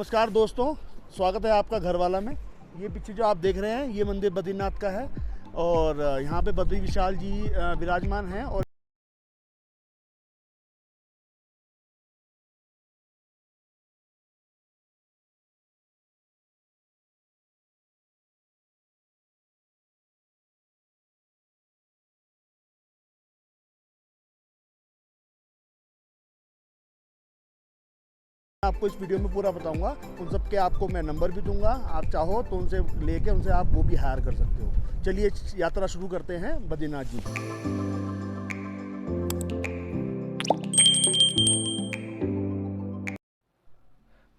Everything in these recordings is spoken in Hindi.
नमस्कार दोस्तों, स्वागत है आपका घरवाला में। ये पीछे जो आप देख रहे हैं ये मंदिर बद्रीनाथ का है और यहाँ पे बद्री विशाल जी विराजमान हैं। और आपको इस वीडियो में पूरा बताऊंगा। उन सब के आपको मैं नंबर भी दूंगा, आप चाहो तो उनसे लेके उनसे आप वो भी हायर कर सकते हो। चलिए यात्रा शुरू करते हैं बद्रीनाथ जी की।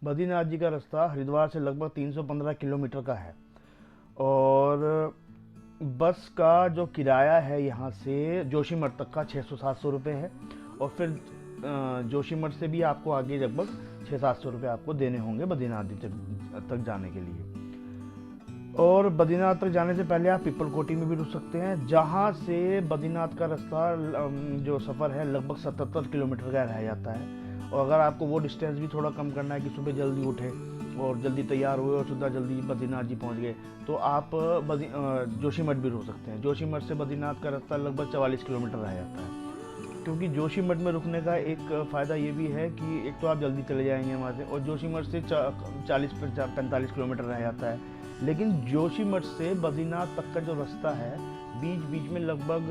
बद्रीनाथ जी का रास्ता हरिद्वार से लगभग 315 किलोमीटर का है और बस का जो किराया है यहाँ से जोशीमठ तक का 600-700 रुपये है। और फिर जोशीमठ से भी आपको आगे लगभग 600-700 रुपये आपको देने होंगे बद्रीनाथ जी तक जाने के लिए। और बद्रीनाथ तक जाने से पहले आप पिपलकोटी में भी रुक सकते हैं, जहाँ से बद्रीनाथ का रास्ता जो सफ़र है लगभग 77 किलोमीटर का रह जाता है। और अगर आपको वो डिस्टेंस भी थोड़ा कम करना है कि सुबह जल्दी उठे और जल्दी तैयार हुए और सुबह जल्दी बद्रीनाथ जी पहुंच गए, तो आप जोशीमठ भी रुक सकते हैं। जोशीमठ से बद्रीनाथ का रास्ता लगभग 44 किलोमीटर रह जाता है। क्योंकि जोशीमठ में रुकने का एक फ़ायदा ये भी है कि एक तो आप जल्दी चले जाएंगे वहाँ से, और जोशीमठ से 40-45 किलोमीटर रह जाता है। लेकिन जोशीमठ से बद्रीनाथ तक का जो रास्ता है बीच बीच में लगभग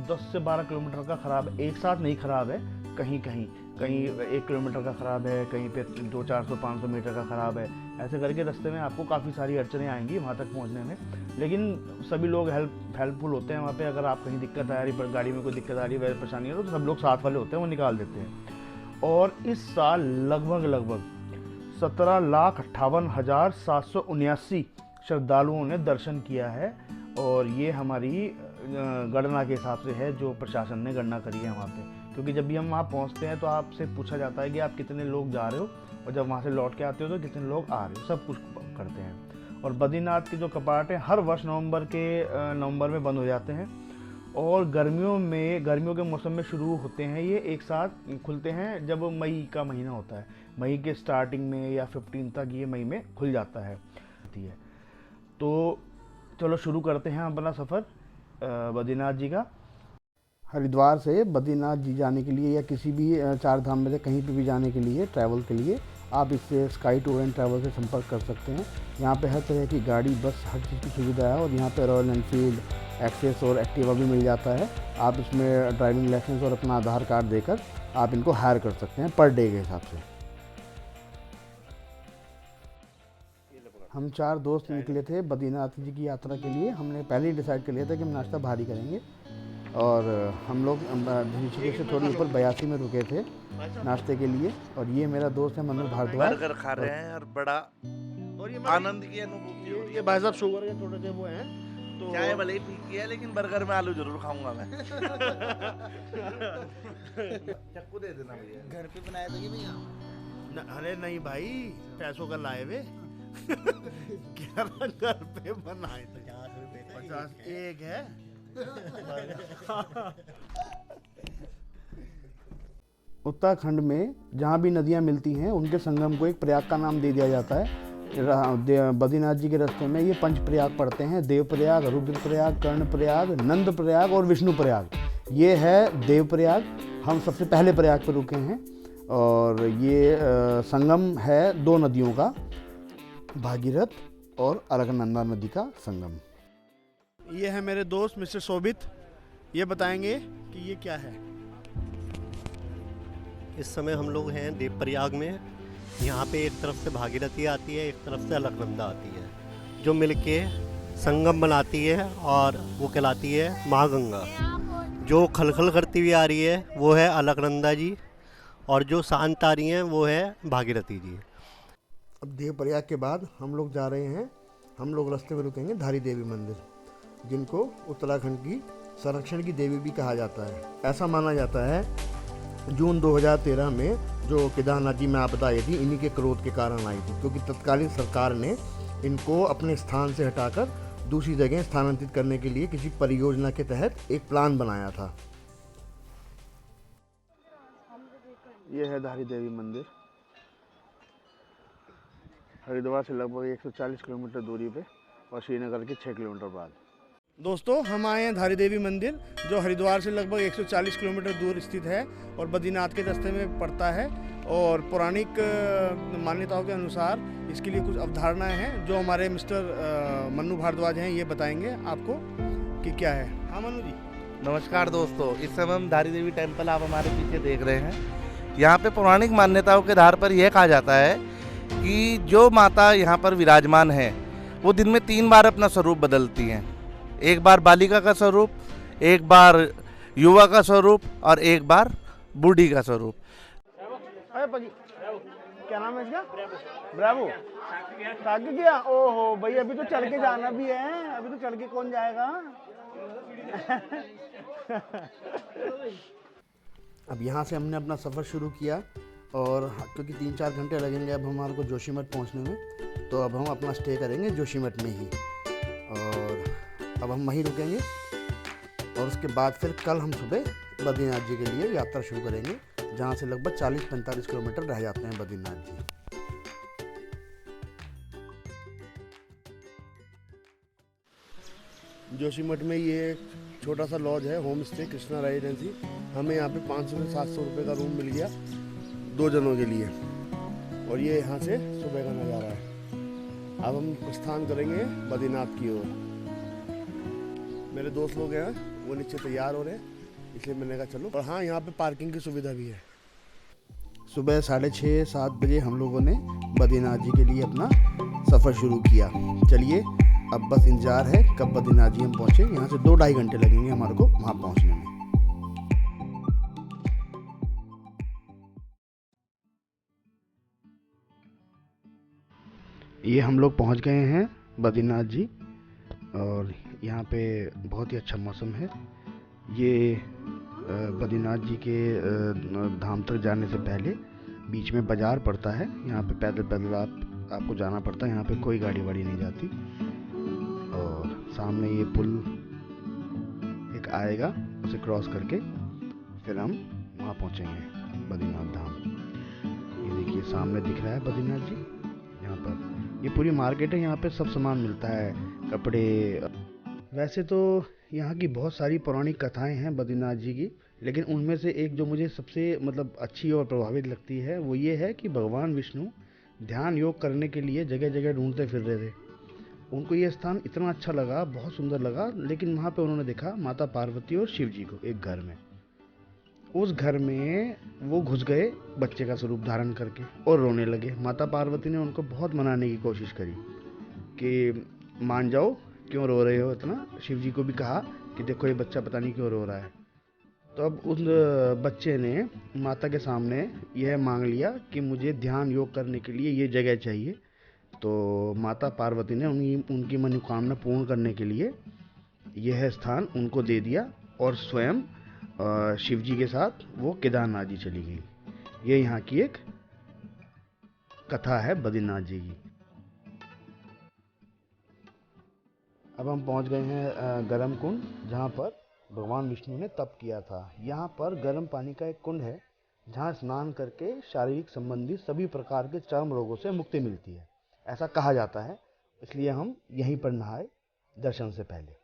10 से 12 किलोमीटर का ख़राब है। एक साथ नहीं ख़राब है, कहीं 1 किलोमीटर का ख़राब है, कहीं पे 200-400-500 मीटर का ख़राब है। ऐसे करके रास्ते में आपको काफ़ी सारी अड़चनें आएंगी वहाँ तक पहुँचने में। लेकिन सभी लोग हेल्पफुल होते हैं वहाँ पे। अगर आप कहीं दिक्कत आ रही है, गाड़ी में कोई दिक्कत आ रही है, परेशानी है, तो सब लोग साथ वाले होते हैं, वो निकाल देते हैं। और इस साल लगभग 17,58,779 श्रद्धालुओं ने दर्शन किया है। और ये हमारी गणना के हिसाब से है जो प्रशासन ने गणना करी है वहाँ पे। क्योंकि जब भी हम वहाँ पहुँचते हैं तो आपसे पूछा जाता है कि आप कितने लोग जा रहे हो, और जब वहाँ से लौट के आते हो तो कितने लोग आ रहे हो, सब कुछ करते हैं। और बद्रीनाथ के जो कपाट हैं हर वर्ष नवंबर में बंद हो जाते हैं। और गर्मियों के मौसम में शुरू होते हैं, ये एक साथ खुलते हैं जब मई का महीना होता है। मई के स्टार्टिंग में या 15 तक ये मई में खुल जाता है। तो चलो शुरू करते हैं अपना सफ़र बद्रीनाथ जी का। हरिद्वार से बद्रीनाथ जी जाने के लिए या किसी भी 4 धाम में से कहीं पे भी जाने के लिए ट्रैवल के लिए आप इससे स्काई टूर एंड ट्रैवल से संपर्क कर सकते हैं। यहाँ पे हर तरह की गाड़ी, बस, हर चीज़ की सुविधा है। और यहाँ पे रॉयल एनफील्ड, एक्सेस और एक्टिवा भी मिल जाता है। आप इसमें ड्राइविंग लाइसेंस और अपना आधार कार्ड देकर आप इनको हायर कर सकते हैं पर डे के हिसाब से। हम 4 दोस्त निकले थे बद्रीनाथ जी की यात्रा के लिए। हमने पहले ही डिसाइड कर लिया था कि हम नाश्ता भारी करेंगे। और हम लोग ऋषिकेश से थोड़ी ऊपर 82 में रुके थे नाश्ते के लिए। और ये मेरा दोस्त है मनु भारद्वाज। बर्गर खा रहे हैं और बड़ा और ये आनंद की अनुभूति हो रही ये है। भाई साहब शुगर के थोड़े से वो हैं तो चाय भले ही फीकी है, लेकिन बर्गर में आलू जरूर खाऊंगा मैं। चक्कू दे देना भैया। घर पे बनाया था कि भैया? अरे नहीं भाई, पैसों का लाए वे। घर पे बनाए थे। 50 रुपए का 50 एक है। उत्तराखंड में जहाँ भी नदियाँ मिलती हैं उनके संगम को एक प्रयाग का नाम दे दिया जाता है। बद्रीनाथ जी के रास्ते में ये 5 प्रयाग पड़ते हैं: देवप्रयाग, रुद्रप्रयाग, कर्णप्रयाग, नंदप्रयाग और विष्णुप्रयाग। ये है देवप्रयाग। हम सबसे पहले प्रयाग पर रुके हैं और ये संगम है 2 नदियों का, भागीरथ और अलकनंदा नदी का संगम। ये है मेरे दोस्त मिस्टर शोभित, ये बताएंगे कि ये क्या है। इस समय हम लोग हैं देवप्रयाग में। यहाँ पे एक तरफ से भागीरथी आती है, एक तरफ से अलकनंदा आती है, जो मिलके संगम बनाती है और वो कहलाती है महागंगा। जो खलखल करती हुई आ रही है वो है अलकनंदा जी, और जो शांत आ रही हैं वो है भागीरथी जी। अब देवप्रयाग के बाद हम लोग जा रहे हैं, हम लोग रास्ते में रुकेंगे धारी देवी मंदिर, जिनको उत्तराखंड की संरक्षण की देवी भी कहा जाता है। ऐसा माना जाता है जून 2013 में जो केदारनाथ जी में आपदा आई थी इन्हीं के क्रोध के कारण आई थी, क्योंकि तत्कालीन सरकार ने इनको अपने स्थान से हटाकर दूसरी जगह स्थानांतरित करने के लिए किसी परियोजना के तहत एक प्लान बनाया था। ये है धारी देवी मंदिर। हरिद्वार से लगभग 140 किलोमीटर दूरी पे और श्रीनगर के 6 किलोमीटर बाद। दोस्तों, हम आए हैं धारी देवी मंदिर, जो हरिद्वार से लगभग 140 किलोमीटर दूर स्थित है और बद्रीनाथ के रास्ते में पड़ता है। और पौराणिक मान्यताओं के अनुसार इसके लिए कुछ अवधारणाएं हैं जो हमारे मिस्टर मन्नू भारद्वाज हैं, ये बताएंगे आपको कि क्या है। हाँ मन्नू जी। नमस्कार दोस्तों, इस समय हम धारी देवी टेम्पल आप हमारे पीछे देख रहे हैं। यहाँ पे पौराणिक मान्यताओं के आधार पर यह कहा जाता है कि जो माता यहाँ पर विराजमान है वो दिन में 3 बार अपना स्वरूप बदलती हैं। एक बार बालिका का स्वरूप, एक बार युवा का स्वरूप और एक बार बूढ़ी का स्वरूप। अरे पगी, क्या नाम है इसका? ब्रावो। थक गया? ओहो भाई, अभी तो चल के जाना भी है, अभी तो चल के कौन जाएगा। अब यहाँ से हमने अपना सफ़र शुरू किया और क्योंकि 3-4 घंटे लगेंगे अब हमारे को जोशीमठ पहुँचने में, तो अब हम अपना स्टे करेंगे जोशीमठ में ही और अब हम वहीं रुकेंगे और उसके बाद फिर कल हम सुबह बद्रीनाथ जी के लिए यात्रा शुरू करेंगे, जहाँ से लगभग 40-45 किलोमीटर रह जाते हैं बद्रीनाथ जी। जोशीमठ में ये एक छोटा सा लॉज है, होम स्टे कृष्णा रेजिडेंसी। हमें यहाँ पे 500 से 700 रुपये का रूम मिल गया 2 जनों के लिए और ये यहाँ से सुबह का नज़ारा है। अब हम प्रस्थान करेंगे बद्रीनाथ की ओर। मेरे दोस्त लोग हैं, वो नीचे तैयार हो रहे हैं, इसलिए मैंने कहा चलो। और हाँ, यहाँ पे पार्किंग की सुविधा भी है। सुबह 6:30-7 बजे हम लोगों ने बद्रीनाथ जी के लिए अपना सफ़र शुरू किया। चलिए, अब बस इंतज़ार है कब बद्रीनाथ जी हम पहुँचे। यहाँ से 2-2.5 घंटे लगेंगे हमारे को वहाँ पहुँचने में। ये हम लोग पहुँच गए हैं बद्रीनाथ जी और यहाँ पे बहुत ही अच्छा मौसम है। ये बद्रीनाथ जी के धाम तक जाने से पहले बीच में बाज़ार पड़ता है। यहाँ पे पैदल पैदल आपको जाना पड़ता है, यहाँ पे कोई गाड़ी वाड़ी नहीं जाती। और सामने ये पुल एक आएगा, उसे क्रॉस करके फिर हम वहाँ पहुँचेंगे बद्रीनाथ धाम। ये देखिए सामने दिख रहा है बद्रीनाथ जी। यहाँ पर ये पूरी मार्केट है, यहाँ पे सब सामान मिलता है, कपड़े। वैसे तो यहाँ की बहुत सारी पौराणिक कथाएं हैं बद्रीनाथ जी की, लेकिन उनमें से एक जो मुझे सबसे अच्छी और प्रभावित लगती है वो ये है कि भगवान विष्णु ध्यान योग करने के लिए जगह जगह ढूंढते फिर रहे थे। उनको ये स्थान इतना अच्छा लगा, बहुत सुंदर लगा, लेकिन वहाँ पे उन्होंने देखा माता पार्वती और शिव जी को एक घर में। उस घर में वो घुस गए बच्चे का स्वरूप धारण करके और रोने लगे। माता पार्वती ने उनको बहुत मनाने की कोशिश करी कि मान जाओ, क्यों रो रहे हो इतना। शिव जी को भी कहा कि देखो ये बच्चा पता नहीं क्यों रो रहा है। तो अब उस बच्चे ने माता के सामने यह मांग लिया कि मुझे ध्यान योग करने के लिए ये जगह चाहिए। तो माता पार्वती ने उनकी मनोकामना पूर्ण करने के लिए यह स्थान उनको दे दिया और स्वयं शिव जी के साथ वो केदारनाथ जी चली गई। ये यहाँ की एक कथा है बद्रीनाथ जी की। अब हम पहुँच गए हैं गर्म कुंड, जहाँ पर भगवान विष्णु ने तप किया था। यहाँ पर गर्म पानी का एक कुंड है जहाँ स्नान करके शारीरिक संबंधी सभी प्रकार के चर्म रोगों से मुक्ति मिलती है, ऐसा कहा जाता है। इसलिए हम यहीं पर नहाए दर्शन से पहले।